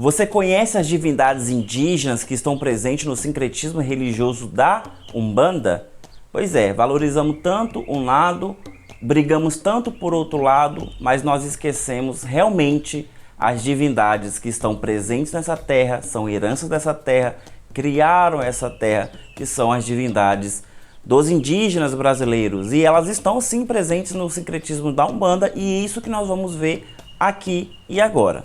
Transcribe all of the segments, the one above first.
Você conhece as divindades indígenas que estão presentes no sincretismo religioso da Umbanda? Pois é, valorizamos tanto um lado, brigamos tanto por outro lado, mas nós esquecemos realmente as divindades que estão presentes nessa terra, são heranças dessa terra, criaram essa terra, que são as divindades dos indígenas brasileiros. E elas estão sim presentes no sincretismo da Umbanda, e é isso que nós vamos ver aqui e agora.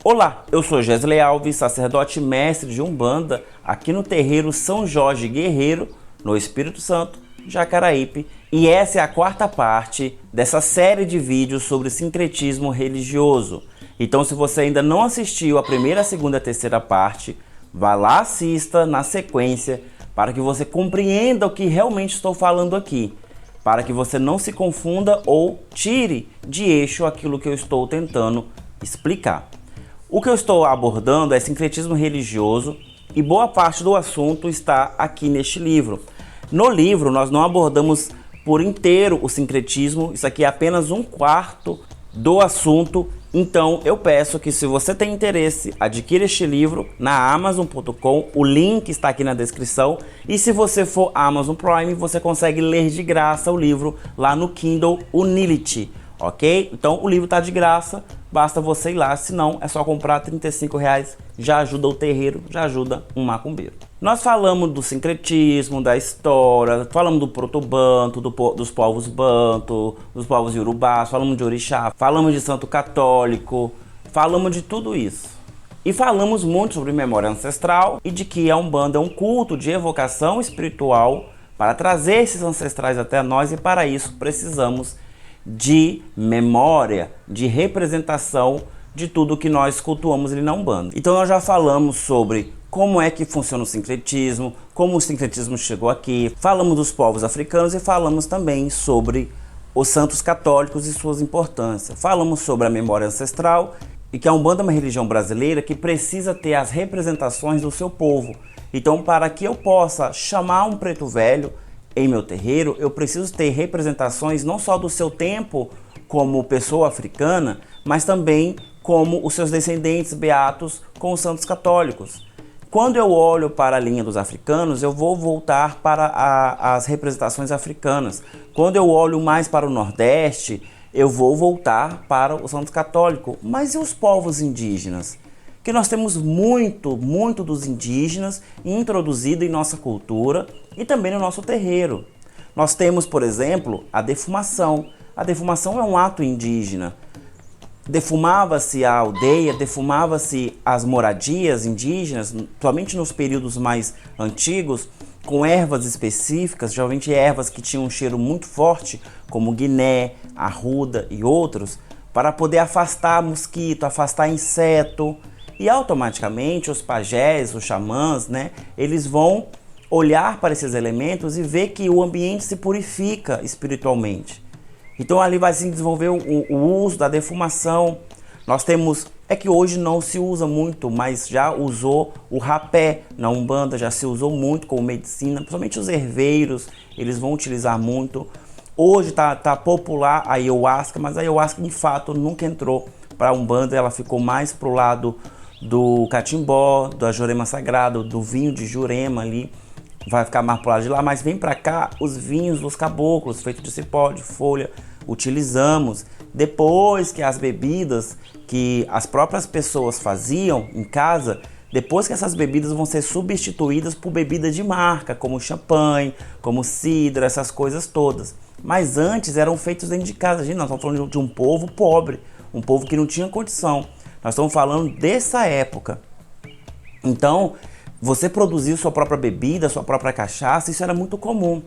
Olá, eu sou Gesley Alves, sacerdote mestre de Umbanda, aqui no terreiro São Jorge Guerreiro, no Espírito Santo, Jacaraípe, e essa é a quarta parte dessa série de vídeos sobre sincretismo religioso. Então, se você ainda não assistiu a primeira, a segunda e a terceira parte, vá lá, assista na sequência, para que você compreenda o que realmente estou falando aqui, para que você não se confunda ou tire de eixo aquilo que eu estou tentando explicar. O que eu estou abordando é sincretismo religioso e boa parte do assunto está aqui neste livro. No livro nós não abordamos por inteiro o sincretismo, isso aqui é apenas um quarto do assunto. Então eu peço que, se você tem interesse, adquira este livro na Amazon.com, o link está aqui na descrição. E se você for Amazon Prime, você consegue ler de graça o livro lá no Kindle Unlimited, ok? Então o livro está de graça, basta você ir lá, senão é só comprar R$35, já ajuda o terreiro, já ajuda um macumbeiro. Nós falamos do sincretismo, da história, falamos do proto-banto, dos povos banto, dos povos iorubás, falamos de orixá, falamos de santo católico, falamos de tudo isso. E falamos muito sobre memória ancestral e de que a Umbanda é um culto de evocação espiritual para trazer esses ancestrais até nós, e para isso precisamos de memória, de representação de tudo que nós cultuamos ali na Umbanda. Então nós já falamos sobre como é que funciona o sincretismo, como o sincretismo chegou aqui, falamos dos povos africanos e falamos também sobre os santos católicos e suas importâncias. Falamos sobre a memória ancestral e que a Umbanda é uma religião brasileira que precisa ter as representações do seu povo. Então, para que eu possa chamar um preto velho em meu terreiro, eu preciso ter representações não só do seu tempo como pessoa africana, mas também como os seus descendentes beatos com os santos católicos. Quando eu olho para a linha dos africanos, eu vou voltar para as representações africanas. Quando eu olho mais para o Nordeste, eu vou voltar para o santo católico. Mas e os povos indígenas? Que nós temos muito dos indígenas introduzido em nossa cultura e também no nosso terreiro. Nós temos, por exemplo, a defumação. A defumação é um ato indígena. Defumava-se a aldeia, defumava-se as moradias indígenas, somente nos períodos mais antigos, com ervas específicas, geralmente ervas que tinham um cheiro muito forte, como guiné, arruda e outros, para poder afastar mosquito, afastar inseto. E automaticamente os pajés, os xamãs, eles vão olhar para esses elementos e ver que o ambiente se purifica espiritualmente. Então ali vai se desenvolver o uso da defumação. Nós temos, é que hoje não se usa muito, mas já usou o rapé na Umbanda, já se usou muito como medicina, principalmente os herveiros, eles vão utilizar muito. Hoje tá popular a ayahuasca, mas a ayahuasca de fato nunca entrou para a Umbanda, ela ficou mais pro lado do catimbó, da Jurema Sagrada, do vinho de Jurema ali, vai ficar mais pro lado de lá, mas vem para cá os vinhos dos caboclos, feitos de cipó, de folha, utilizamos. Depois que as bebidas que as próprias pessoas faziam em casa, depois que essas bebidas vão ser substituídas por bebidas de marca, como champanhe, como cidra, essas coisas todas. Mas antes eram feitos dentro de casa. Gente, nós estamos falando de um povo pobre, um povo que não tinha condição. Nós estamos falando dessa época. Então, você produzir sua própria bebida, sua própria cachaça, isso era muito comum.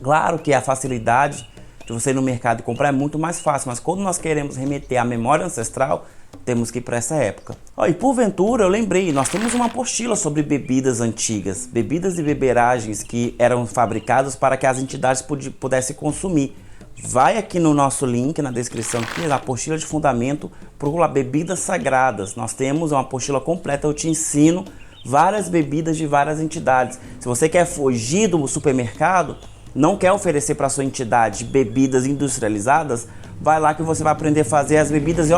Claro que a facilidade de você ir no mercado e comprar é muito mais fácil, mas quando nós queremos remeter à memória ancestral, temos que ir para essa época. E porventura, eu lembrei, nós temos uma apostila sobre bebidas antigas, bebidas e beberagens que eram fabricadas para que as entidades pudessem consumir. Vai aqui no nosso link, na descrição, aqui, na apostila de fundamento, procura bebidas sagradas. Nós temos uma apostila completa, eu te ensino várias bebidas de várias entidades. Se você quer fugir do supermercado, não quer oferecer para sua entidade bebidas industrializadas, vai lá que você vai aprender a fazer as bebidas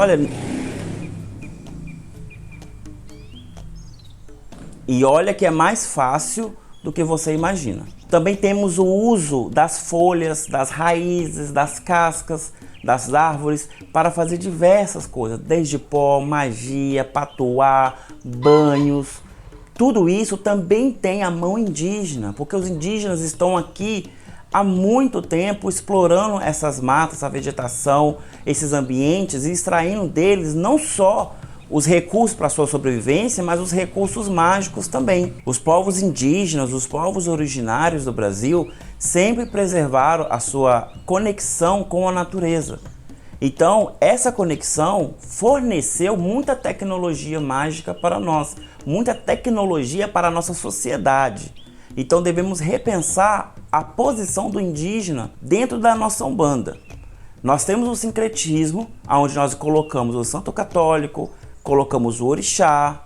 e olha que é mais fácil do que você imagina. Também temos o uso das folhas, das raízes, das cascas, das árvores para fazer diversas coisas, desde pó, magia, patuá, banhos. Tudo isso também tem a mão indígena, porque os indígenas estão aqui há muito tempo explorando essas matas, essa vegetação, esses ambientes e extraindo deles não só os recursos para a sua sobrevivência, mas os recursos mágicos também. Os povos indígenas, os povos originários do Brasil, sempre preservaram a sua conexão com a natureza. Então, essa conexão forneceu muita tecnologia mágica para nós, muita tecnologia para a nossa sociedade. Então, devemos repensar a posição do indígena dentro da nossa Umbanda. Nós temos o sincretismo, onde nós colocamos o santo católico, colocamos o orixá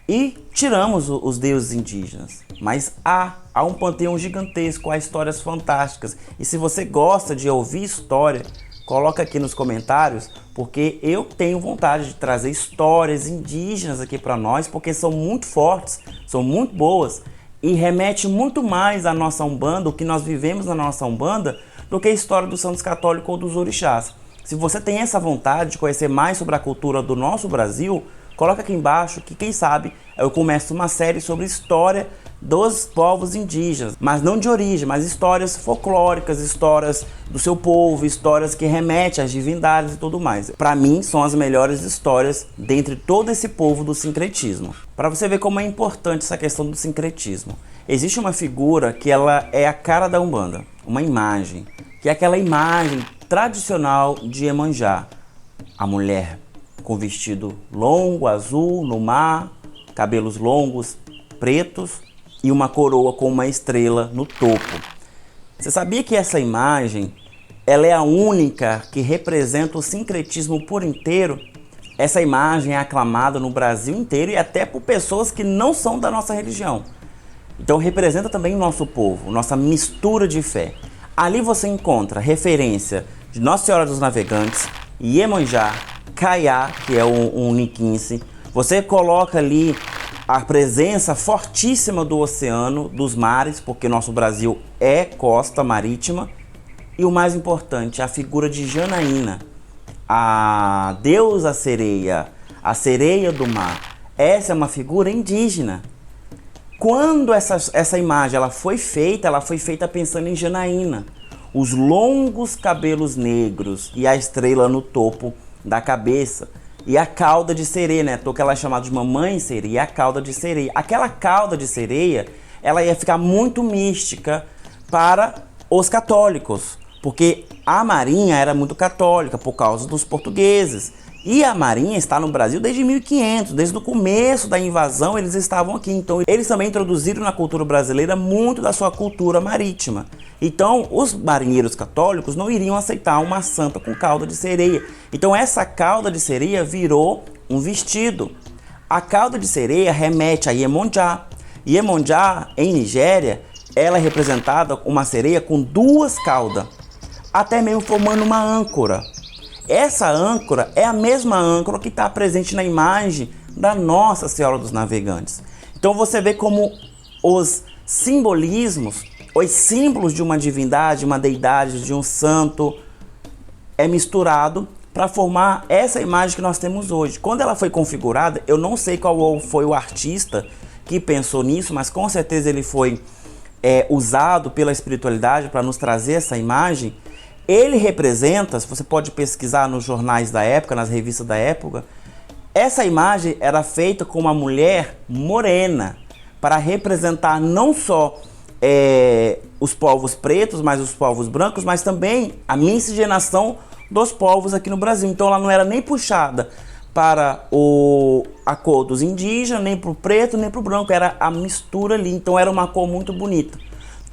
e tiramos os deuses indígenas. Mas há um panteão gigantesco, há histórias fantásticas. E se você gosta de ouvir história, coloca aqui nos comentários, porque eu tenho vontade de trazer histórias indígenas aqui para nós, porque são muito fortes, são muito boas e remete muito mais à nossa Umbanda, o que nós vivemos na nossa Umbanda, do que a história dos santos católicos ou dos orixás. Se você tem essa vontade de conhecer mais sobre a cultura do nosso Brasil, coloca aqui embaixo que, quem sabe, eu começo uma série sobre história dos povos indígenas, mas não de origem, mas histórias folclóricas, histórias do seu povo, histórias que remetem às divindades e tudo mais. Para mim, são as melhores histórias dentre todo esse povo do sincretismo. Para você ver como é importante essa questão do sincretismo. Existe uma figura que ela é a cara da Umbanda, uma imagem, que é aquela imagem tradicional de Iemanjá. A mulher com vestido longo, azul, no mar, cabelos longos, pretos e uma coroa com uma estrela no topo. Você sabia que essa imagem ela é a única que representa o sincretismo por inteiro? Essa imagem é aclamada no Brasil inteiro e até por pessoas que não são da nossa religião. Então representa também o nosso povo, nossa mistura de fé. Ali você encontra referência de Nossa Senhora dos Navegantes, Iemanjá, Kayá, que é um Niquince. Você coloca ali a presença fortíssima do oceano, dos mares, porque nosso Brasil é costa marítima. E o mais importante, a figura de Janaína, a deusa sereia, a sereia do mar. Essa é uma figura indígena. Quando essa imagem ela foi feita pensando em Janaína. Os longos cabelos negros e a estrela no topo da cabeça. E a cauda de sereia, né? Que ela é chamada de mamãe sereia, e a cauda de sereia. Aquela cauda de sereia, ela ia ficar muito mística para os católicos. Porque a Marinha era muito católica por causa dos portugueses. E a Marinha está no Brasil desde 1500, desde o começo da invasão eles estavam aqui. Então eles também introduziram na cultura brasileira muito da sua cultura marítima. Então os marinheiros católicos não iriam aceitar uma santa com cauda de sereia. Então essa cauda de sereia virou um vestido. A cauda de sereia remete a Iemonjá. Iemonjá, em Nigéria, ela é representada uma sereia com duas caudas, até mesmo formando uma âncora. Essa âncora é a mesma âncora que está presente na imagem da Nossa Senhora dos Navegantes. Então você vê como os simbolismos, os símbolos de uma divindade, uma deidade, de um santo, é misturado para formar essa imagem que nós temos hoje. Quando ela foi configurada, eu não sei qual foi o artista que pensou nisso, mas com certeza ele foi usado pela espiritualidade para nos trazer essa imagem. Ele representa, você pode pesquisar nos jornais da época, nas revistas da época, essa imagem era feita com uma mulher morena, para representar não só os povos pretos, mas os povos brancos, mas também a miscigenação dos povos aqui no Brasil. Então ela não era nem puxada para a cor dos indígenas, nem para o preto, nem para o branco, era a mistura ali, então era uma cor muito bonita.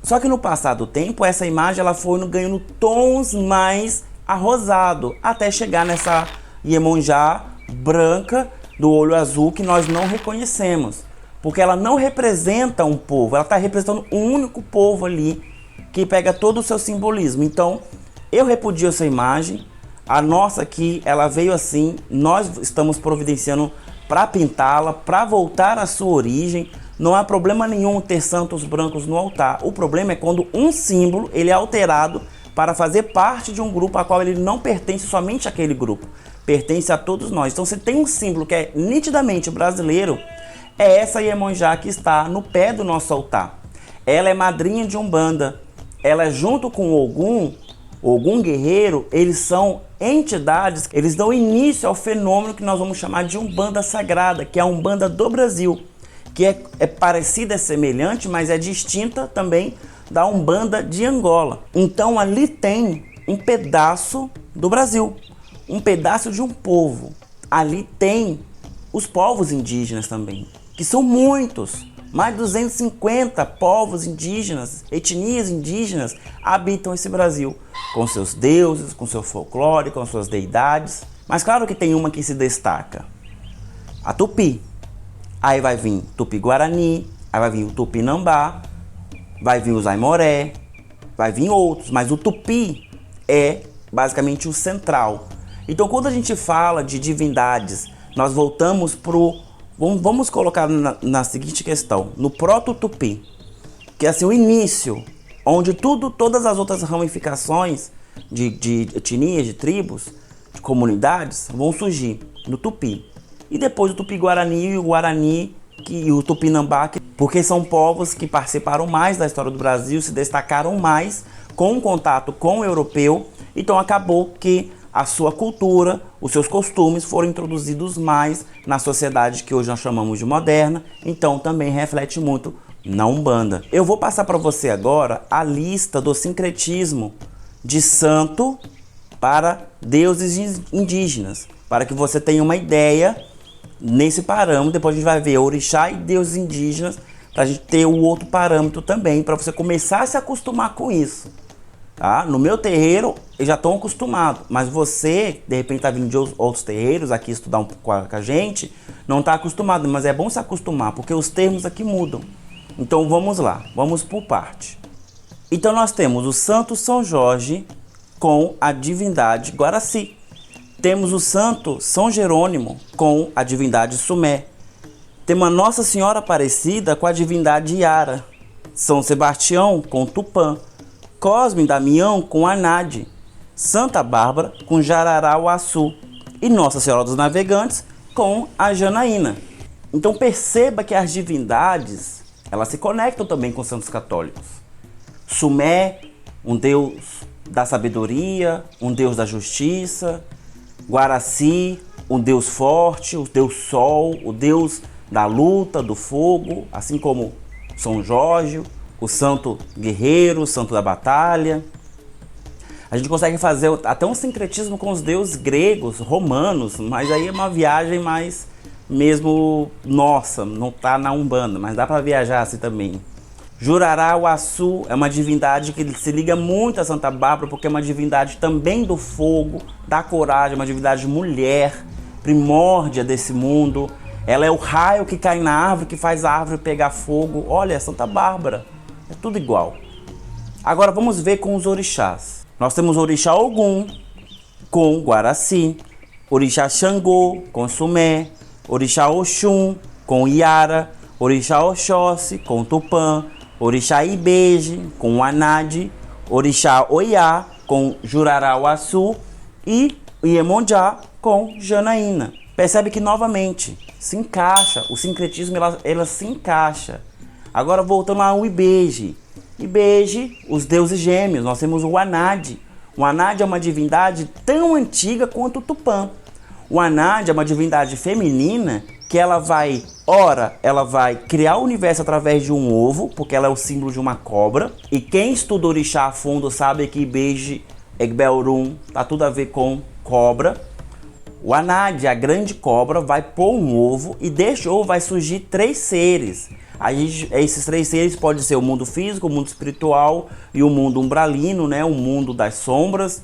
Só que no passar do tempo, essa imagem ela foi ganhando tons mais arrosado, até chegar nessa Iemonjá branca, do olho azul, que nós não reconhecemos. Porque ela não representa um povo, ela está representando um único povo ali que pega todo o seu simbolismo. Então, eu repudio essa imagem. A nossa aqui, ela veio assim, nós estamos providenciando para pintá-la, para voltar à sua origem. Não há problema nenhum ter santos brancos no altar. O problema é quando um símbolo ele é alterado para fazer parte de um grupo a qual ele não pertence somente àquele grupo, pertence a todos nós. Então, se tem um símbolo que é nitidamente brasileiro, é essa Iemonjá que está no pé do nosso altar. Ela é madrinha de Umbanda. Ela, junto com Ogum guerreiro, eles são entidades, eles dão início ao fenômeno que nós vamos chamar de Umbanda Sagrada, que é a Umbanda do Brasil, que é parecida, é semelhante, mas é distinta também da Umbanda de Angola. Então ali tem um pedaço do Brasil, um pedaço de um povo. Ali tem os povos indígenas também, que são muitos. Mais de 250 povos indígenas, etnias indígenas, habitam esse Brasil, com seus deuses, com seu folclore, com suas deidades. Mas claro que tem uma que se destaca, a Tupi. Aí vai vir Tupi-Guarani, aí vai vir o Tupinambá, vai vir os Aimoré, vai vir outros, mas o Tupi é basicamente o central. Então, quando a gente fala de divindades, nós voltamos pro... Vamos colocar na seguinte questão, no Proto-Tupi, que é assim, o início, onde todas as outras ramificações de etnias, de tribos, de comunidades, vão surgir no Tupi. E depois o Tupi-Guarani e o Guarani e o Tupinambá, porque são povos que participaram mais da história do Brasil, se destacaram mais com o contato com o europeu, então acabou que a sua cultura, os seus costumes foram introduzidos mais na sociedade que hoje nós chamamos de moderna, então também reflete muito na Umbanda. Eu vou passar para você agora a lista do sincretismo de santo para deuses indígenas, para que você tenha uma ideia nesse parâmetro. Depois a gente vai ver orixá e deuses indígenas, para a gente ter o outro parâmetro também, para você começar a se acostumar com isso. Tá? No meu terreiro, eu já estou acostumado, mas você, de repente, está vindo de outros terreiros aqui estudar com a gente, não está acostumado, mas é bom se acostumar, porque os termos aqui mudam. Então vamos lá, vamos por parte. Então nós temos o Santo São Jorge com a divindade Guaraci. Temos o Santo São Jerônimo com a divindade Sumé. Temos a Nossa Senhora Aparecida com a divindade Iara. São Sebastião com Tupã. Cosme e Damião com Anade, Santa Bárbara com Jararauaçu e Nossa Senhora dos Navegantes com a Janaína. Então perceba que as divindades, elas se conectam também com os santos católicos. Sumé, um deus da sabedoria, um deus da justiça. Guaraci, um deus forte, o deus sol, o deus da luta, do fogo, assim como São Jorge, o santo guerreiro, o santo da batalha. A gente consegue fazer até um sincretismo com os deuses gregos, romanos, mas aí é uma viagem mais mesmo nossa, não está na Umbanda, mas dá para viajar assim também. Jurarauaçu é uma divindade que se liga muito a Santa Bárbara, porque é uma divindade também do fogo, da coragem, uma divindade mulher, primórdia desse mundo. Ela é o raio que cai na árvore, que faz a árvore pegar fogo. Olha, é Santa Bárbara. É tudo igual. Agora vamos ver com os orixás. Nós temos o orixá Ogum com Guaraci, orixá Xangô com Sumé, orixá Oxum com Iara, orixá Oxóssi com Tupã, orixá Ibeje com Anade, orixá Oiá com Jurarauaçu e Iemonjá com Janaína. Percebe que novamente se encaixa, o sincretismo ela se encaixa. Agora voltando ao Ibeje. Ibeje, os deuses gêmeos, nós temos o Anade. O Anade é uma divindade tão antiga quanto o Tupã. O Anade é uma divindade feminina que ela vai criar o universo através de um ovo, porque ela é o símbolo de uma cobra. E quem estuda orixá a fundo sabe que Ibeje, Egbeorum, tá tudo a ver com cobra. O Anade, a grande cobra, vai pôr um ovo e deste ovo vai surgir 3 seres. Esses 3 seres podem ser o mundo físico, o mundo espiritual e o mundo umbralino, né? O mundo das sombras.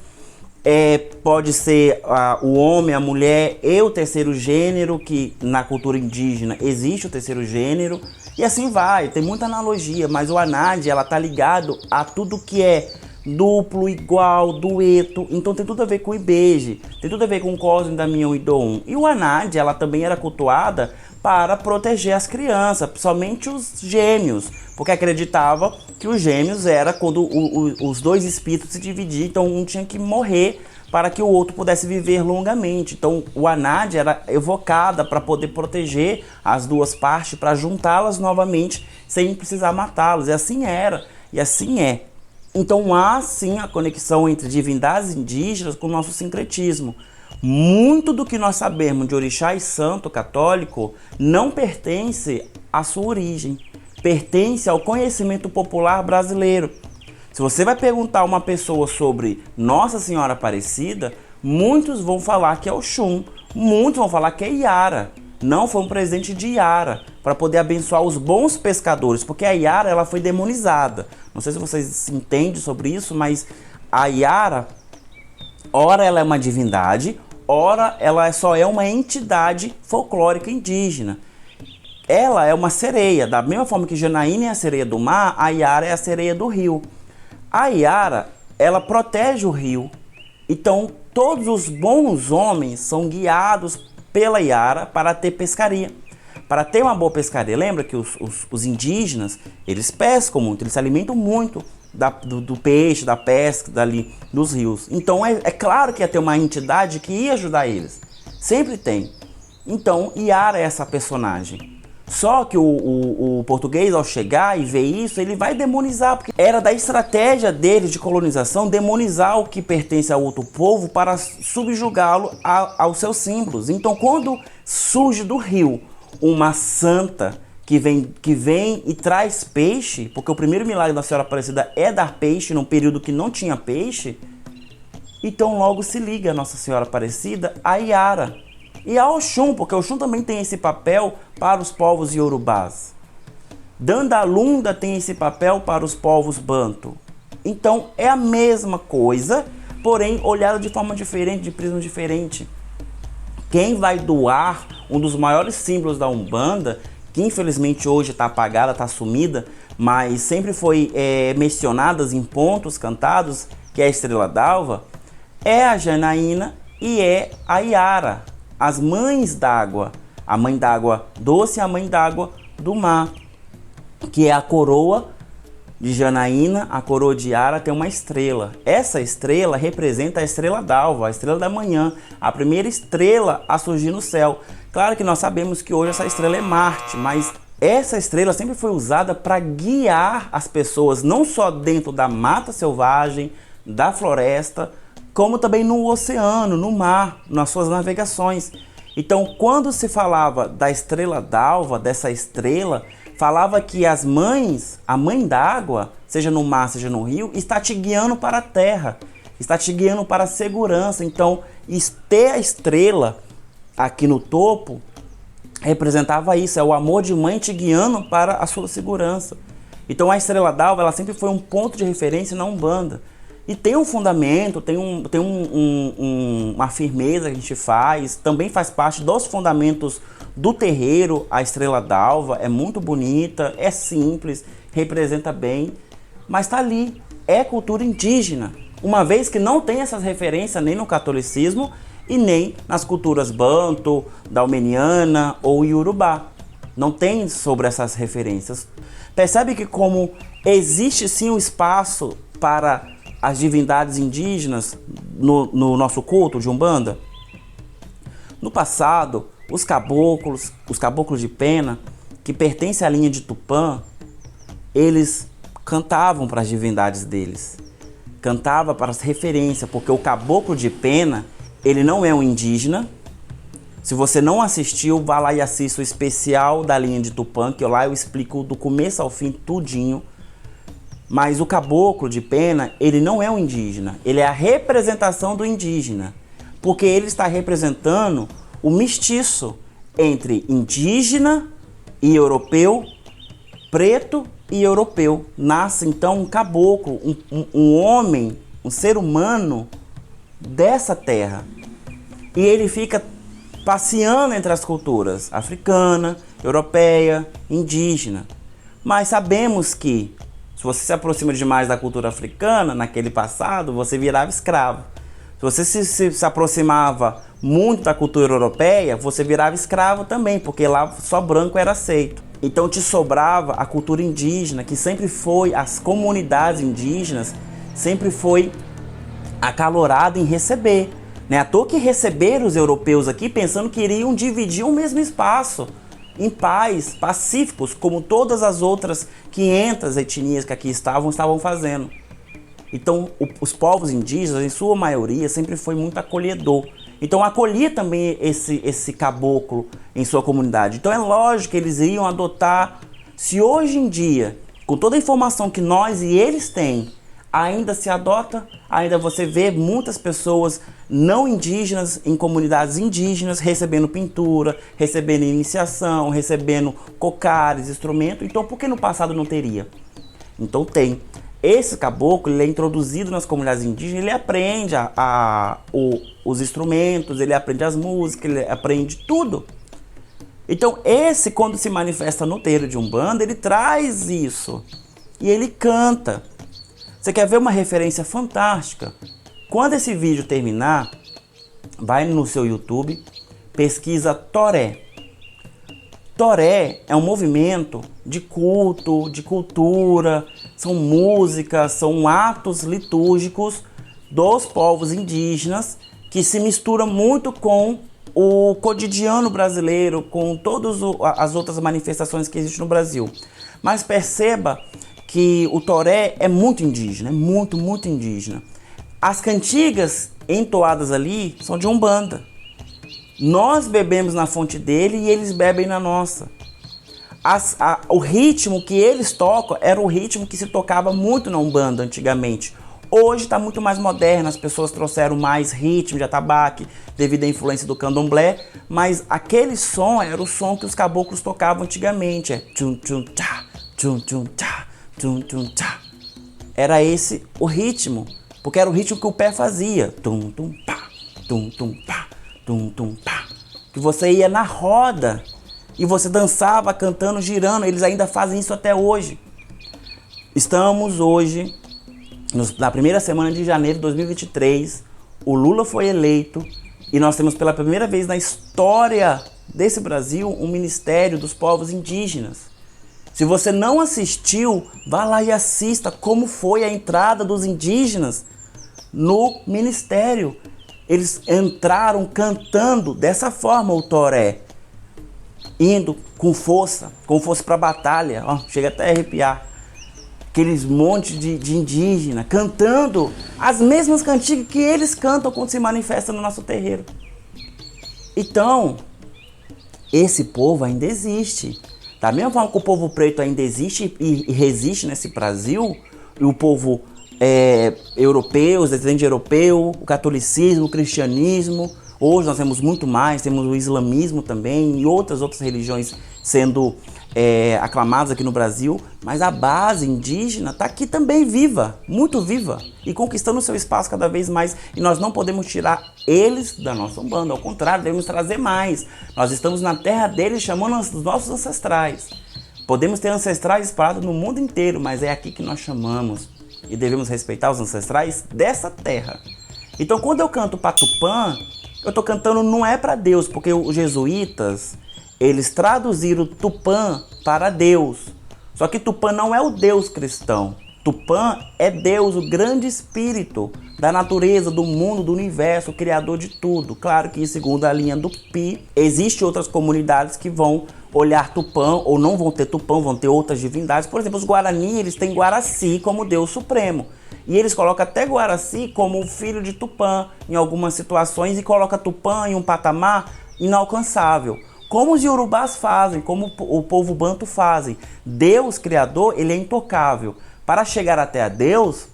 Pode ser o homem, a mulher e o terceiro gênero, que na cultura indígena existe o terceiro gênero, E assim vai, tem muita analogia, mas o Anad, ela tá ligado a tudo que é duplo, igual, dueto, então tem tudo a ver com o Ibeje, tem tudo a ver com o Cosme, Damião e Dom. E o Anad, ela também era cultuada para proteger as crianças, somente os gêmeos, porque acreditava que os gêmeos era quando os dois espíritos se dividiam, então um tinha que morrer para que o outro pudesse viver longamente. Então o Anad era evocada para poder proteger as duas partes, para juntá-las novamente sem precisar matá-las. E assim era, e assim é. Então há sim a conexão entre divindades indígenas com o nosso sincretismo. Muito do que nós sabemos de orixá e santo católico não pertence à sua origem, pertence ao conhecimento popular brasileiro. Se você vai perguntar a uma pessoa sobre Nossa Senhora Aparecida, muitos vão falar que é Oxum, muitos vão falar que é Iara. Não, foi um presente de Iara, para poder abençoar os bons pescadores, porque a Iara ela foi demonizada. Não sei se vocês entendem sobre isso, mas a Iara, ora ela é uma divindade, ora ela só é uma entidade folclórica indígena. Ela é uma sereia, da mesma forma que Janaína é a sereia do mar, a Iara é a sereia do rio. A Iara, ela protege o rio, então todos os bons homens são guiados pela Iara para ter pescaria, para ter uma boa pescaria. Lembra que os indígenas, eles pescam muito, eles se alimentam muito do peixe, da pesca, dali, dos rios. Então é claro que ia ter uma entidade que ia ajudar eles, sempre tem. Então Iara é essa personagem. Só que o português, ao chegar e ver isso, ele vai demonizar, porque era da estratégia deles de colonização demonizar o que pertence a outro povo para subjugá-lo aos seus símbolos. Então, quando surge do rio uma santa que vem e traz peixe, porque o primeiro milagre da Senhora Aparecida é dar peixe num período que não tinha peixe, então logo se liga a Nossa Senhora Aparecida a Iara. E a Oxum, porque Oxum também tem esse papel para os povos iorubás. Dandalunda tem esse papel para os povos banto. Então é a mesma coisa, porém olhada de forma diferente, de prisma diferente. Quem vai doar um dos maiores símbolos da Umbanda, que infelizmente hoje está apagada, está sumida, mas sempre foi mencionada em pontos cantados, que é a Estrela d'Alva, é a Janaína e é a Iara. As mães d'água, a mãe d'água doce e a mãe d'água do mar, que é a coroa de Janaína, a coroa de Iara tem uma estrela. Essa estrela representa a estrela d'alva, a estrela da manhã, a primeira estrela a surgir no céu. Claro que nós sabemos que hoje essa estrela é Marte, mas essa estrela sempre foi usada para guiar as pessoas, não só dentro da mata selvagem, da floresta, como também no oceano, no mar, nas suas navegações. Então, quando se falava da estrela d'alva, dessa estrela, falava que as mães, a mãe d'água, seja no mar, seja no rio, está te guiando para a terra, está te guiando para a segurança. Então, ter a estrela aqui no topo representava isso, é o amor de mãe te guiando para a sua segurança. Então, a estrela d'alva, ela sempre foi um ponto de referência na Umbanda. E tem um fundamento, tem uma firmeza que a gente faz, também faz parte dos fundamentos do terreiro. A estrela d'alva é muito bonita, é simples, representa bem, mas está ali, é cultura indígena. Uma vez que não tem essas referências nem no catolicismo e nem nas culturas banto, dalmeniana ou iorubá. Não tem sobre essas referências. Percebe que como existe sim um espaço para as divindades indígenas no nosso culto de Umbanda? No passado, os caboclos de pena, que pertencem à linha de Tupã, eles cantavam para as divindades deles. Cantava para as referências, porque o caboclo de pena, ele não é um indígena. Se você não assistiu, vá lá e assista o especial da linha de Tupã, que lá eu explico do começo ao fim tudinho. Mas o caboclo de pena, ele não é um indígena, ele é a representação do indígena, porque ele está representando o mestiço entre indígena e europeu, preto e europeu. Nasce então um caboclo, um homem, um ser humano dessa terra. E ele fica passeando entre as culturas africana, europeia, indígena. Mas sabemos que se você se aproxima demais da cultura africana, naquele passado, você virava escravo. Se você se aproximava muito da cultura europeia, você virava escravo também, porque lá só branco era aceito. Então te sobrava a cultura indígena, que sempre foi, as comunidades indígenas, sempre foi acalorada em receber. Não é à toa que receberam os europeus aqui pensando que iriam dividir o mesmo espaço, em paz, pacíficos, como todas as outras 500 etnias que aqui estavam fazendo. Então, os povos indígenas, em sua maioria, sempre foi muito acolhedor. Então, acolhia também esse caboclo em sua comunidade. Então, é lógico que eles iriam adotar. Se hoje em dia, com toda a informação que nós e eles têm, ainda se adota, ainda você vê muitas pessoas não indígenas em comunidades indígenas recebendo pintura, recebendo iniciação, recebendo cocares, instrumentos. Então, por que no passado não teria? Então, tem. Esse caboclo, ele é introduzido nas comunidades indígenas, ele aprende os instrumentos, ele aprende as músicas, ele aprende tudo. Então, esse, quando se manifesta no terreiro de Umbanda, ele traz isso e ele canta. Você quer ver uma referência fantástica? Quando esse vídeo terminar, vai no seu YouTube, pesquisa Toré. Toré é um movimento de culto, de cultura, são músicas, são atos litúrgicos dos povos indígenas que se misturam muito com o cotidiano brasileiro, com todas as outras manifestações que existem no Brasil. Mas perceba que o Toré é muito indígena, é muito, muito indígena. As cantigas entoadas ali são de Umbanda. Nós bebemos na fonte dele e eles bebem na nossa. O ritmo que eles tocam era o ritmo que se tocava muito na Umbanda antigamente. Hoje está muito mais moderno, as pessoas trouxeram mais ritmo de atabaque devido à influência do candomblé, mas aquele som era o som que os caboclos tocavam antigamente. É tchum tchum tchá, tchum tchum tchá, tchum tchum tchá. Era esse o ritmo, porque era o ritmo que o pé fazia. Tum tum pá, tum tum pá, tum tum pá. Que você ia na roda e você dançava cantando, girando. Eles ainda fazem isso até hoje. Estamos hoje na primeira semana de janeiro de 2023, o Lula foi eleito e nós temos pela primeira vez na história desse Brasil um Ministério dos Povos Indígenas. Se você não assistiu, vá lá e assista como foi a entrada dos indígenas no ministério. Eles entraram cantando dessa forma o Toré, indo com força para a batalha. Ó, chega até a arrepiar. Aqueles montes de indígena cantando as mesmas cantigas que eles cantam quando se manifestam no nosso terreiro. Então, esse povo ainda existe. Da mesma forma que o povo preto ainda existe e resiste nesse Brasil, e o povo europeu, os descendentes europeus, o catolicismo, o cristianismo, hoje nós temos muito mais, temos o islamismo também e outras religiões sendo aclamadas aqui no Brasil, mas a base indígena está aqui também viva, muito viva e conquistando o seu espaço cada vez mais, e nós não podemos tirar eles da nossa Umbanda, ao contrário, devemos trazer mais. Nós estamos na terra deles chamando os nossos ancestrais. Podemos ter ancestrais espalhados no mundo inteiro, mas é aqui que nós chamamos e devemos respeitar os ancestrais dessa terra. Então quando eu canto para Tupã, eu estou cantando não é para Deus, porque os jesuítas, eles traduziram Tupã para Deus. Só que Tupã não é o Deus cristão. Tupã é Deus, o grande espírito da natureza, do mundo, do universo, o criador de tudo. Claro que segundo a linha do Pi, existem outras comunidades que vão olhar Tupã, ou não vão ter Tupã, vão ter outras divindades. Por exemplo, os Guarani, eles têm Guaraci como Deus supremo. E eles colocam até Guaraci como o filho de Tupã em algumas situações e colocam Tupã em um patamar inalcançável. Como os Yorubás fazem, como o povo Banto fazem. Deus criador, ele é intocável. Para chegar até a Deus,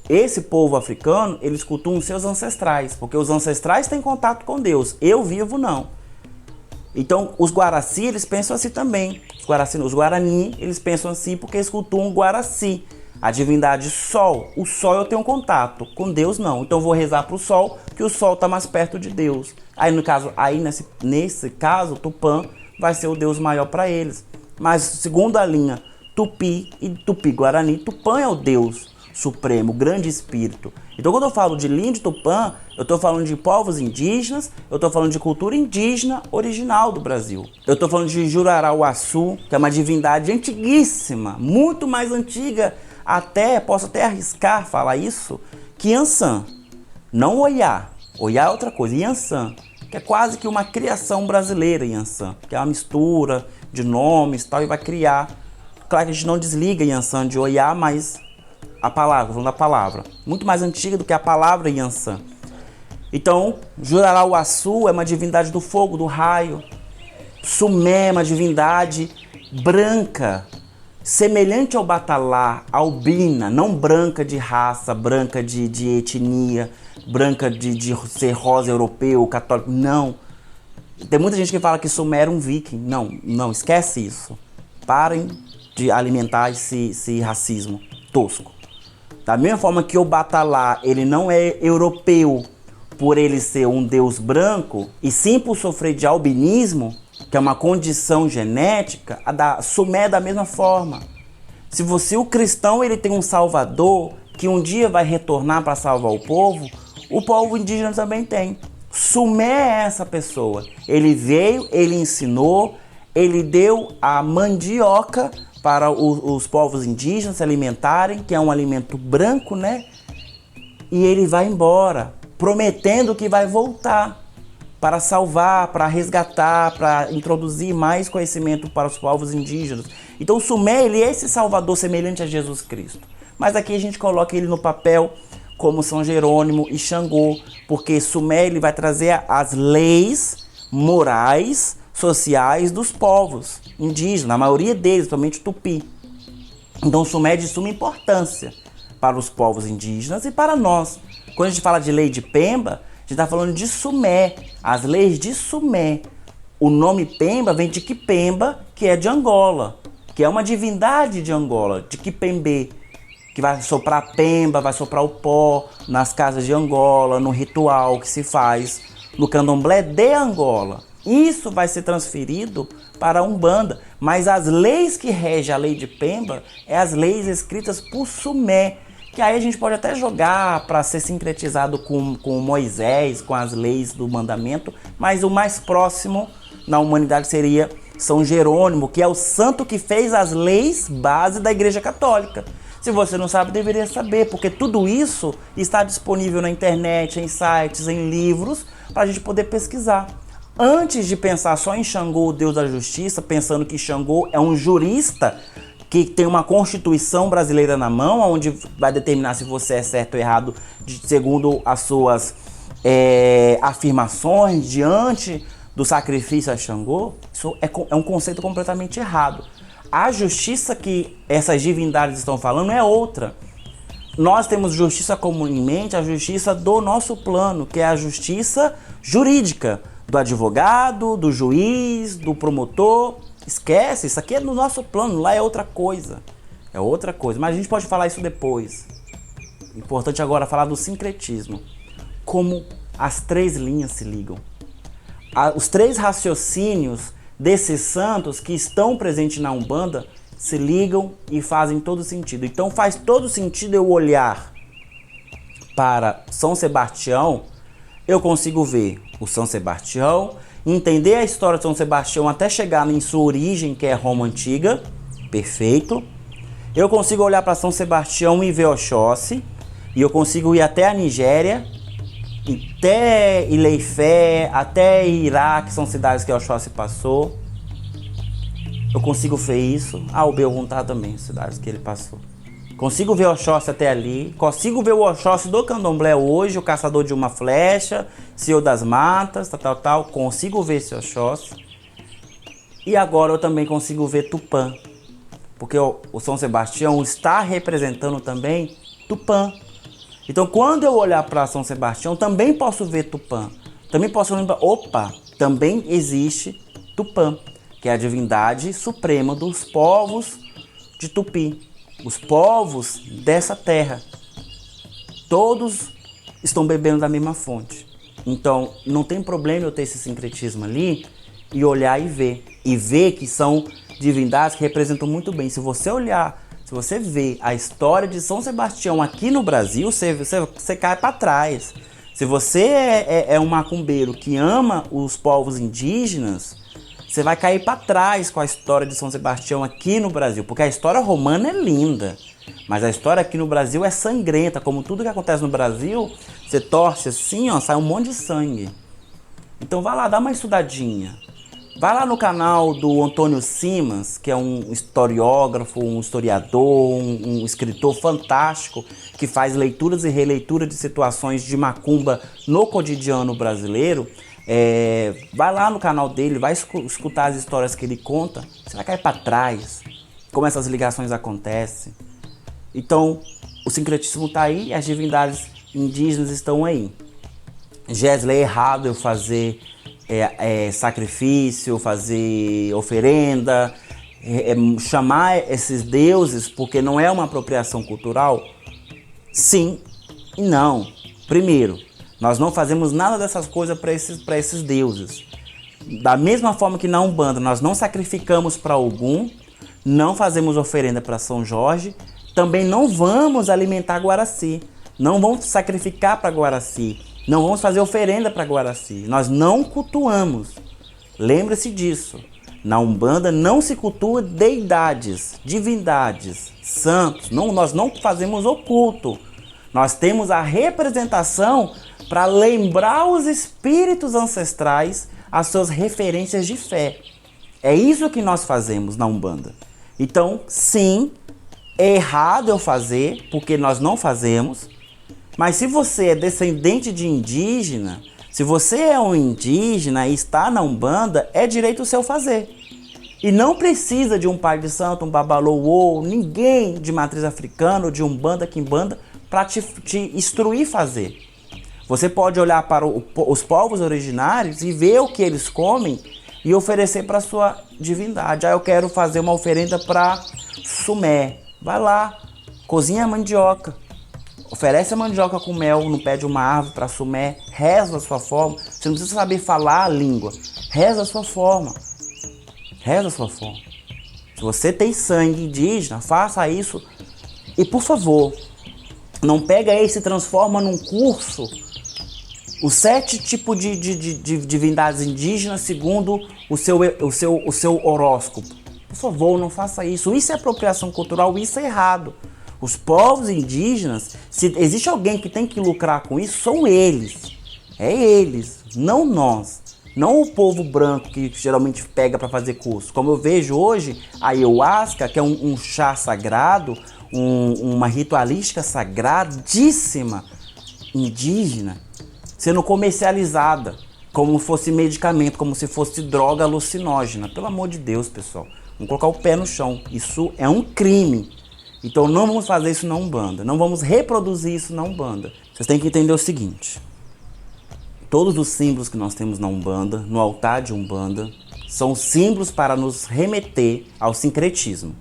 esse povo africano, eles cultuam seus ancestrais, porque os ancestrais têm contato com Deus. Eu vivo não. Então, os Guaraci, eles pensam assim também. Os Guarani, eles pensam assim porque eles cultuam o Guaraci, a divindade Sol. O Sol eu tenho contato, com Deus não. Então eu vou rezar para o Sol, que o Sol está mais perto de Deus. Nesse caso, Tupã vai ser o Deus maior para eles. Mas segundo a linha Tupi e Tupi-Guarani. Tupã é o Deus Supremo, o grande espírito. Então quando eu falo de Linde Tupã, eu estou falando de povos indígenas, eu estou falando de cultura indígena original do Brasil. Eu estou falando de Jurarauaçu, que é uma divindade antiguíssima, muito mais antiga, posso até arriscar falar isso, que Yansan. Não Oiá. Oiá é outra coisa. Yansan, que é quase que uma criação brasileira, Yansan, que é uma mistura de nomes e tal, e vai criar. Claro que a gente não desliga Yansan de Oiá, mas a palavra, falando da palavra, muito mais antiga do que a palavra Yansan. Então, Jurarauaçu é uma divindade do fogo, do raio. Sumé é uma divindade branca, semelhante ao Batalá, albina, não branca de raça, branca de etnia, branca de ser rosa europeu, católico, não. Tem muita gente que fala que Sumé era um viking. Não, esquece isso. Parem de alimentar esse racismo tosco. Da mesma forma que o Batalá, ele não é europeu por ele ser um deus branco, e sim por sofrer de albinismo, que é uma condição genética, a da Sumé é da mesma forma. Se o cristão ele tem um salvador que um dia vai retornar para salvar o povo indígena também tem. Sumé é essa pessoa. Ele veio, ele ensinou, ele deu a mandioca para os povos indígenas se alimentarem, que é um alimento branco, né? E ele vai embora, prometendo que vai voltar para salvar, para resgatar, para introduzir mais conhecimento para os povos indígenas. Então o Sumé, ele é esse salvador semelhante a Jesus Cristo. Mas aqui a gente coloca ele no papel como São Jerônimo e Xangô, porque Sumé ele vai trazer as leis morais, sociais dos povos indígenas, a maioria deles, somente Tupi. Então Sumé é de suma importância para os povos indígenas e para nós. Quando a gente fala de lei de Pemba, a gente está falando de Sumé, as leis de Sumé. O nome Pemba vem de Kipemba, que é de Angola, que é uma divindade de Angola, de Kipembe, que vai soprar Pemba, vai soprar o pó nas casas de Angola, no ritual que se faz no candomblé de Angola. Isso vai ser transferido para a Umbanda, mas as leis que regem a lei de Pemba é as leis escritas por Sumé, que aí a gente pode até jogar para ser sincretizado com Moisés, com as leis do mandamento, mas o mais próximo na humanidade seria São Jerônimo, que é o santo que fez as leis base da Igreja Católica. Se você não sabe, deveria saber, porque tudo isso está disponível na internet, em sites, em livros, para a gente poder pesquisar. Antes de pensar só em Xangô, o Deus da Justiça, pensando que Xangô é um jurista que tem uma Constituição brasileira na mão, onde vai determinar se você é certo ou errado segundo as suas afirmações diante do sacrifício a Xangô, isso é um conceito completamente errado. A justiça que essas divindades estão falando é outra. Nós temos justiça comum em mente, a justiça do nosso plano, que é a justiça jurídica, do advogado, do juiz, do promotor. Esquece, isso aqui é no nosso plano, lá é outra coisa. É outra coisa, mas a gente pode falar isso depois. Importante agora falar do sincretismo. Como as três linhas se ligam. Os três raciocínios desses santos que estão presentes na Umbanda se ligam e fazem todo sentido. Então faz todo sentido eu olhar para São Sebastião, eu consigo ver o São Sebastião, entender a história de São Sebastião até chegar em sua origem, que é Roma Antiga, perfeito. Eu consigo olhar para São Sebastião e ver Oxóssi, e eu consigo ir até a Nigéria, até Ilé-Ifé, até Irá, que são cidades que Oxóssi passou. Eu consigo ver isso. O Belguntá também, cidades que ele passou. Consigo ver o Oxóssi até ali. Consigo ver o Oxóssi do candomblé hoje, o caçador de uma flecha, senhor das matas, tal. Consigo ver esse Oxóssi. E agora eu também consigo ver Tupã. Porque o São Sebastião está representando também Tupã. Então quando eu olhar para São Sebastião, também posso ver Tupã. Também posso lembrar, também existe Tupã, que é a divindade suprema dos povos de Tupi. Os povos dessa terra, todos estão bebendo da mesma fonte. Então, não tem problema eu ter esse sincretismo ali, e olhar e ver. E ver que são divindades que representam muito bem. Se você olhar, se você ver a história de São Sebastião aqui no Brasil, você cai para trás. Se você é um macumbeiro que ama os povos indígenas, você vai cair para trás com a história de São Sebastião aqui no Brasil. Porque a história romana é linda, mas a história aqui no Brasil é sangrenta. Como tudo que acontece no Brasil, você torce assim, ó, sai um monte de sangue. Então vai lá, dá uma estudadinha. Vai lá no canal do Antônio Simas, que é um historiógrafo, um historiador, um escritor fantástico, que faz leituras e releituras de situações de macumba no cotidiano brasileiro. Vai lá no canal dele, vai escutar as histórias que ele conta, você vai cair para trás, como essas ligações acontecem. Então, o sincretismo está aí, as divindades indígenas estão aí. Gesley, é errado eu fazer sacrifício, fazer oferenda, chamar esses deuses porque não é uma apropriação cultural? Sim e não. Primeiro, nós não fazemos nada dessas coisas para esses deuses. Da mesma forma que na Umbanda nós não sacrificamos para Ogum, não fazemos oferenda para São Jorge, também não vamos alimentar Guaraci, não vamos sacrificar para Guaraci, não vamos fazer oferenda para Guaraci. Nós não cultuamos. Lembre-se disso. Na Umbanda não se cultua deidades, divindades, santos. Nós não fazemos o culto. Nós temos a representação para lembrar os espíritos ancestrais as suas referências de fé. É isso que nós fazemos na Umbanda. Então, sim, é errado eu fazer, porque nós não fazemos. Mas se você é descendente de indígena, se você é um indígena e está na Umbanda, é direito seu fazer. E não precisa de um pai de santo, um babalô, ninguém de matriz africana ou de Umbanda, Quimbanda, para te instruir a fazer. Você pode olhar para os povos originários e ver o que eles comem e oferecer para a sua divindade. Eu quero fazer uma oferenda para Sumé. Vai lá, cozinha a mandioca. Oferece a mandioca com mel no pé de uma árvore para Sumé, reza a sua forma. Você não precisa saber falar a língua, reza a sua forma. Reza a sua forma. Se você tem sangue indígena, faça isso. E por favor, não pega aí e se transforma num curso. Os 7 tipos de divindades indígenas segundo o seu horóscopo. Por favor, não faça isso. Isso é apropriação cultural, isso é errado. Os povos indígenas, se existe alguém que tem que lucrar com isso, são eles. É eles, não nós. Não o povo branco que geralmente pega para fazer curso. Como eu vejo hoje, a Ayahuasca, que é um chá sagrado, uma ritualística sagradíssima, indígena, sendo comercializada como fosse medicamento, como se fosse droga alucinógena. Pelo amor de Deus, pessoal. Vamos colocar o pé no chão. Isso é um crime. Então não vamos fazer isso na Umbanda, não vamos reproduzir isso na Umbanda. Vocês têm que entender o seguinte: todos os símbolos que nós temos na Umbanda, no altar de Umbanda, são símbolos para nos remeter ao sincretismo,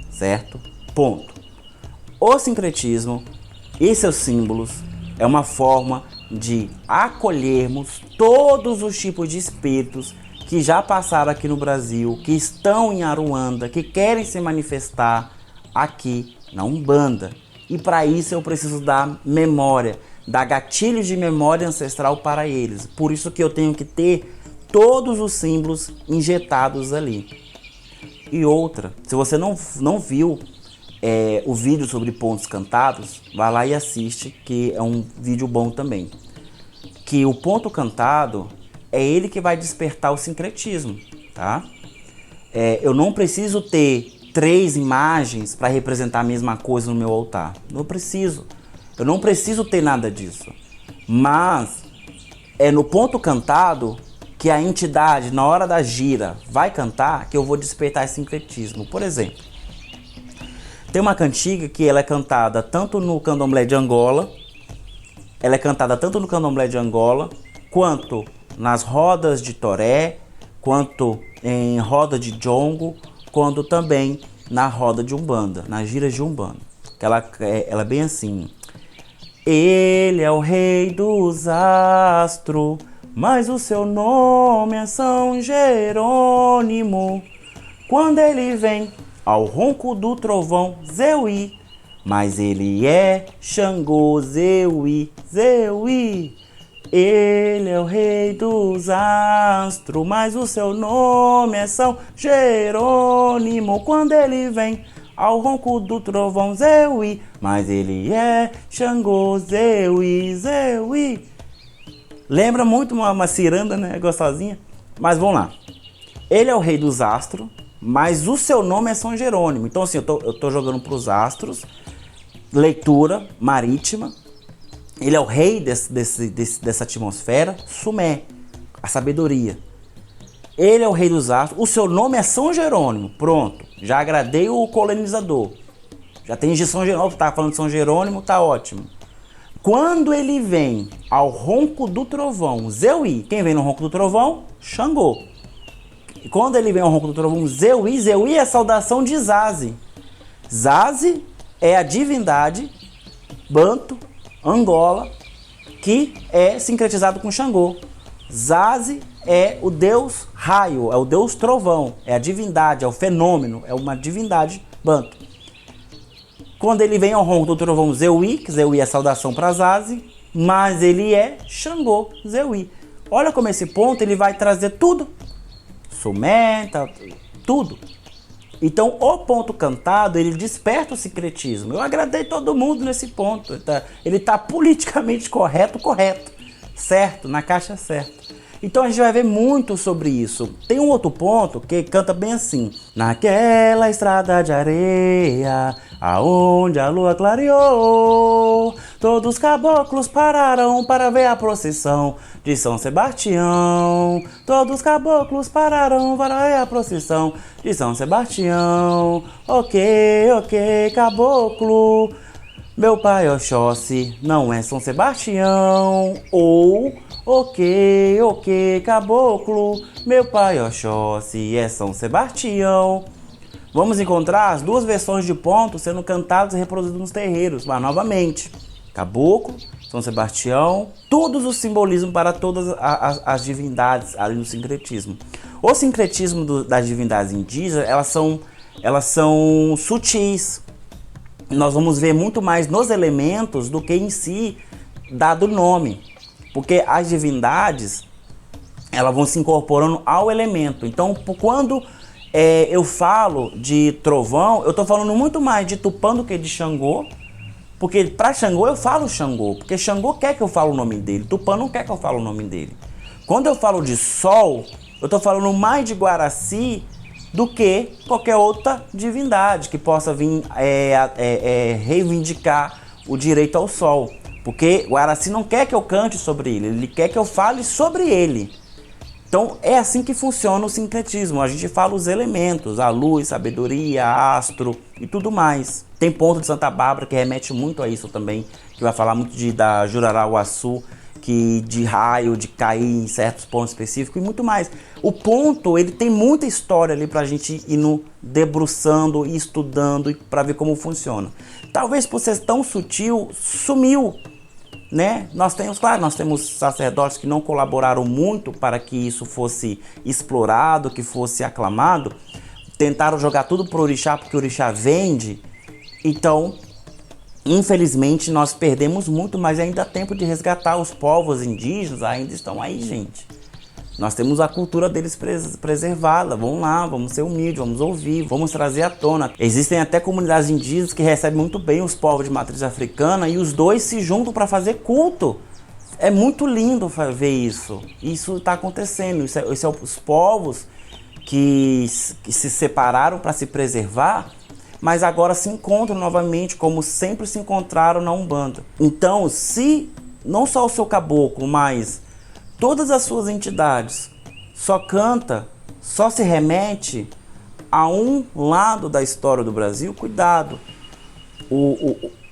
certo? Ponto. O sincretismo e seus símbolos é uma forma de acolhermos todos os tipos de espíritos que já passaram aqui no Brasil, que estão em Aruanda, que querem se manifestar aqui na Umbanda. E para isso eu preciso dar memória, dar gatilhos de memória ancestral para eles. Por isso que eu tenho que ter todos os símbolos injetados ali. E outra, se você não viu o vídeo sobre pontos cantados, vai lá e assiste, que é um vídeo bom também. Que o ponto cantado é ele que vai despertar o sincretismo, tá? Eu não preciso ter 3 imagens para representar a mesma coisa no meu altar. Não preciso. Eu não preciso ter nada disso. Mas é no ponto cantado que a entidade, na hora da gira, vai cantar, que eu vou despertar esse sincretismo. Por exemplo, tem uma cantiga que ela é cantada tanto no candomblé de Angola, quanto nas rodas de toré, quanto em roda de jongo, quanto também na roda de Umbanda, nas giras de Umbanda. Ela é bem assim: ele é o rei dos astros, mas o seu nome é São Jerônimo. Quando ele vem ao ronco do trovão, Zeuí, mas ele é Xangô, Zeuí, Zeuí. Ele é o rei dos astros, mas o seu nome é São Jerônimo. Quando ele vem ao ronco do trovão, Zeuí, mas ele é Xangô, Zeuí, Zeuí. Lembra muito uma ciranda, né? Gostosinha. Mas vamos lá. Ele é o rei dos astros, mas o seu nome é São Jerônimo. Então assim, eu tô jogando para os astros. Leitura marítima. Ele é o rei dessa atmosfera. Sumé, a sabedoria. Ele é o rei dos astros. O seu nome é São Jerônimo. Pronto. Já agradei o colonizador. Já tem de São Jerônimo. Tá falando de São Jerônimo, tá ótimo. Quando ele vem ao ronco do trovão, Zeuí. Quem vem no ronco do trovão? Xangô. E quando ele vem ao ronco do trovão, Zeuí. Zeuí é a saudação de Zazi. Zazi é a divindade banto, Angola, que é sincretizado com Xangô. Zazi é o deus raio, é o deus trovão, é a divindade, é o fenômeno, é uma divindade banto. Quando ele vem ao ronco do trovão, Zeuí, que Zeuí é a saudação para Zazi, mas ele é Xangô, Zeuí. Olha como esse ponto ele vai trazer tudo, Sumé, tudo. Então, o ponto cantado, ele desperta o sincretismo. Eu agradei todo mundo nesse ponto. Ele tá politicamente correto, certo, na caixa certa. Então, a gente vai ver muito sobre isso. Tem um outro ponto que canta bem assim. Naquela estrada de areia, aonde a lua clareou, todos os caboclos pararam para ver a procissão de São Sebastião. Todos os caboclos pararam para ver a procissão de São Sebastião. Ok, caboclo, meu pai Oxóssi não é São Sebastião. Ou, ok, caboclo, meu pai Oxóssi é São Sebastião. Vamos encontrar as duas versões de ponto sendo cantadas e reproduzidas nos terreiros, mas novamente, caboclo, São Sebastião, todos os simbolismos para todas as divindades ali no sincretismo. O sincretismo das divindades indígenas, elas são sutis. Nós vamos ver muito mais nos elementos do que em si dado o nome. Porque as divindades, elas vão se incorporando ao elemento. Então, quando eu falo de trovão, eu estou falando muito mais de Tupã do que de Xangô. Porque para Xangô eu falo Xangô, porque Xangô quer que eu fale o nome dele, Tupã não quer que eu fale o nome dele. Quando eu falo de sol, eu estou falando mais de Guaraci do que qualquer outra divindade que possa vir reivindicar o direito ao sol. Porque Guaraci não quer que eu cante sobre ele, ele quer que eu fale sobre ele. Então é assim que funciona o sincretismo. A gente fala os elementos, a luz, sabedoria, astro e tudo mais. Tem ponto de Santa Bárbara que remete muito a isso também, que vai falar muito da Jurarauaçu, que de raio, de cair em certos pontos específicos e muito mais. O ponto, ele tem muita história ali pra gente ir no debruçando e estudando para ver como funciona. Talvez por ser tão sutil, sumiu, né? Nós temos sacerdotes que não colaboraram muito para que isso fosse explorado, que fosse aclamado. Tentaram jogar tudo pro orixá, porque o orixá vende. Então, infelizmente, nós perdemos muito, mas ainda há tempo de resgatar os povos indígenas, ainda estão aí, gente. Nós temos a cultura deles preservada. Vamos lá, vamos ser humildes, vamos ouvir, vamos trazer à tona. Existem até comunidades indígenas que recebem muito bem os povos de matriz africana e os dois se juntam para fazer culto. É muito lindo ver isso. Isso está acontecendo. Isso é os povos que se separaram para se preservar, mas agora se encontram novamente como sempre se encontraram na Umbanda. Então, se não só o seu caboclo, mas todas as suas entidades só se remete a um lado da história do Brasil, cuidado.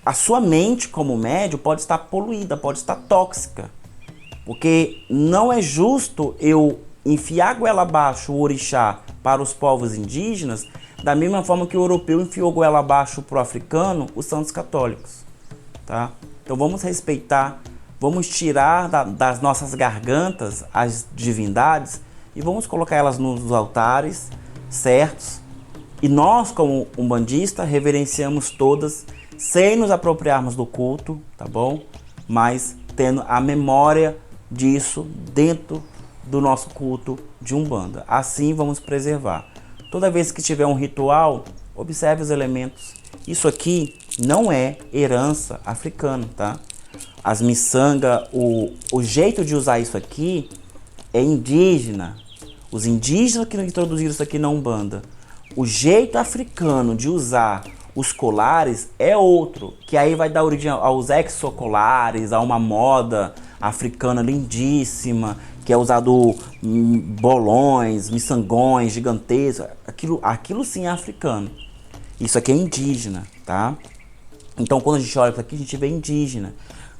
A sua mente como médium pode estar poluída, pode estar tóxica. Porque não é justo eu enfiar goela abaixo o orixá para os povos indígenas da mesma forma que o europeu enfiou goela abaixo para o africano, os santos católicos. Tá? Então vamos respeitar vamos tirar das nossas gargantas as divindades e vamos colocar elas nos altares certos. E nós, como umbandista, reverenciamos todas sem nos apropriarmos do culto, tá bom? Mas tendo a memória disso dentro do nosso culto de Umbanda. Assim vamos preservar. Toda vez que tiver um ritual, observe os elementos. Isso aqui não é herança africana, tá? As miçangas, o jeito de usar isso aqui é indígena. Os indígenas que introduziram isso aqui na Umbanda. O jeito africano de usar os colares é outro, que aí vai dar origem aos exocolares, a uma moda africana lindíssima, que é usado bolões, miçangões gigantescos. Aquilo sim é africano. Isso aqui é indígena, tá? Então quando a gente olha para aqui, a gente vê indígena.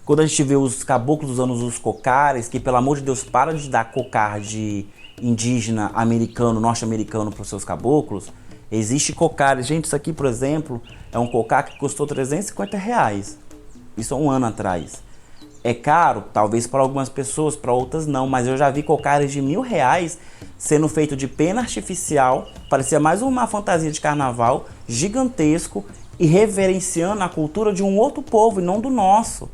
Quando a gente vê os caboclos usando os cocares, que pelo amor de Deus, para de dar cocar de indígena americano, norte-americano para os seus caboclos. Existe cocares. Gente, isso aqui, por exemplo, é um cocar que custou R$350. Isso há um ano atrás. É caro, talvez para algumas pessoas, para outras não, mas eu já vi cocares de R$1.000 sendo feito de pena artificial, parecia mais uma fantasia de carnaval, gigantesco e reverenciando a cultura de um outro povo e não do nosso.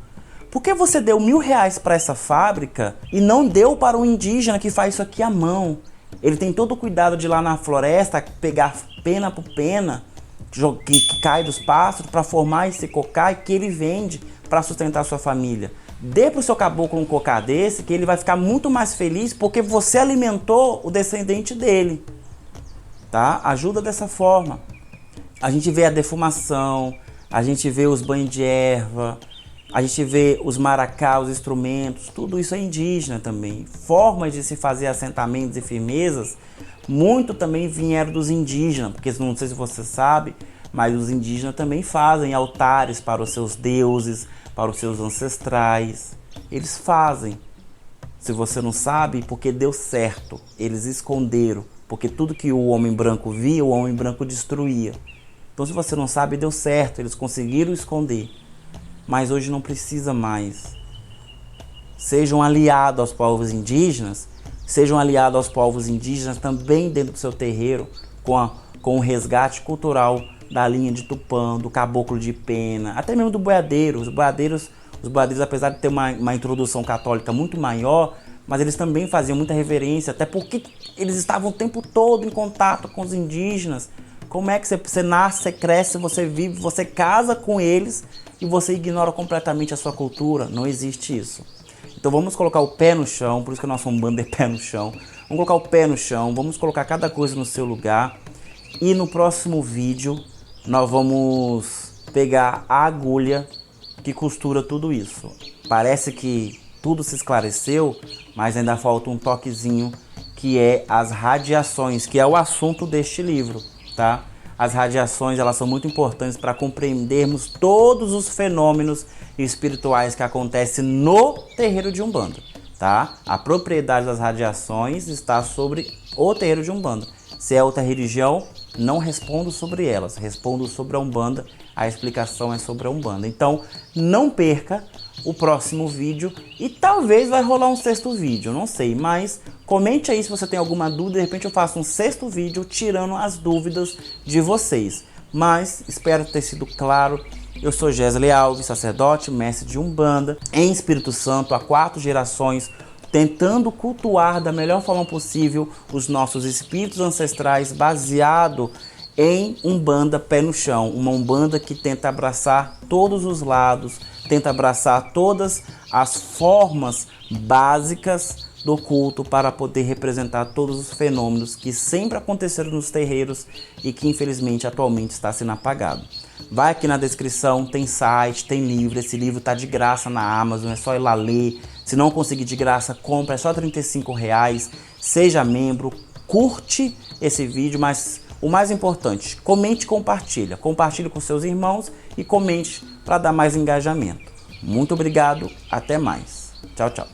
Por que você deu R$1.000 para essa fábrica e não deu para um indígena que faz isso aqui à mão? Ele tem todo o cuidado de ir lá na floresta, pegar pena por pena, que cai dos pássaros, para formar esse cocá e que ele vende para sustentar a sua família. Dê para o seu caboclo um cocá desse, que ele vai ficar muito mais feliz porque você alimentou o descendente dele. Tá? Ajuda dessa forma. A gente vê a defumação, a gente vê os banhos de erva, a gente vê os maracá, os instrumentos, tudo isso é indígena também. Formas de se fazer assentamentos e firmezas, muito também vieram dos indígenas, porque não sei se você sabe, mas os indígenas também fazem altares para os seus deuses, para os seus ancestrais. Eles fazem. Se você não sabe, porque deu certo. Eles esconderam, porque tudo que o homem branco via, o homem branco destruía. Então se você não sabe, deu certo. Eles conseguiram esconder. Mas hoje não precisa mais. Sejam aliados aos povos indígenas, sejam aliados aos povos indígenas também dentro do seu terreiro, com o resgate cultural da linha de Tupã, do caboclo de pena, até mesmo do boiadeiro. Os boiadeiros, apesar de ter uma introdução católica muito maior, mas eles também faziam muita reverência, até porque eles estavam o tempo todo em contato com os indígenas. Como é que você nasce, você cresce, você vive, você casa com eles e você ignora completamente a sua cultura? Não existe isso. Então vamos colocar o pé no chão, por isso que a nossa Umbanda é pé no chão. Vamos colocar o pé no chão, vamos colocar cada coisa no seu lugar. E no próximo vídeo nós vamos pegar a agulha que costura tudo isso. Parece que tudo se esclareceu, mas ainda falta um toquezinho, que é as radiações, que é o assunto deste livro, tá? As radiações, elas são muito importantes para compreendermos todos os fenômenos espirituais que acontecem no terreiro de Umbanda, tá? A propriedade das radiações está sobre o terreiro de Umbanda. Se é outra religião, não respondo sobre elas, respondo sobre a Umbanda, a explicação é sobre a Umbanda. Então, não perca o próximo vídeo e talvez vai rolar um sexto vídeo, não sei, mas comente aí se você tem alguma dúvida, de repente eu faço um sexto vídeo tirando as dúvidas de vocês. Mas espero ter sido claro. Eu sou Gesley Alves, sacerdote, mestre de Umbanda, em Espírito Santo, há 4 gerações, tentando cultuar da melhor forma possível os nossos espíritos ancestrais, baseado em Umbanda pé no chão. Uma Umbanda que tenta abraçar todos os lados, tenta abraçar todas as formas básicas do culto para poder representar todos os fenômenos que sempre aconteceram nos terreiros e que infelizmente atualmente está sendo apagado. Vai aqui na descrição, tem site, tem livro. Esse livro está de graça na Amazon, é só ir lá ler. Se não conseguir de graça, compra, é só R$35. Seja membro, curte esse vídeo, mas o mais importante, comente e compartilha. Compartilhe com seus irmãos e comente para dar mais engajamento. Muito obrigado, até mais. Tchau, tchau.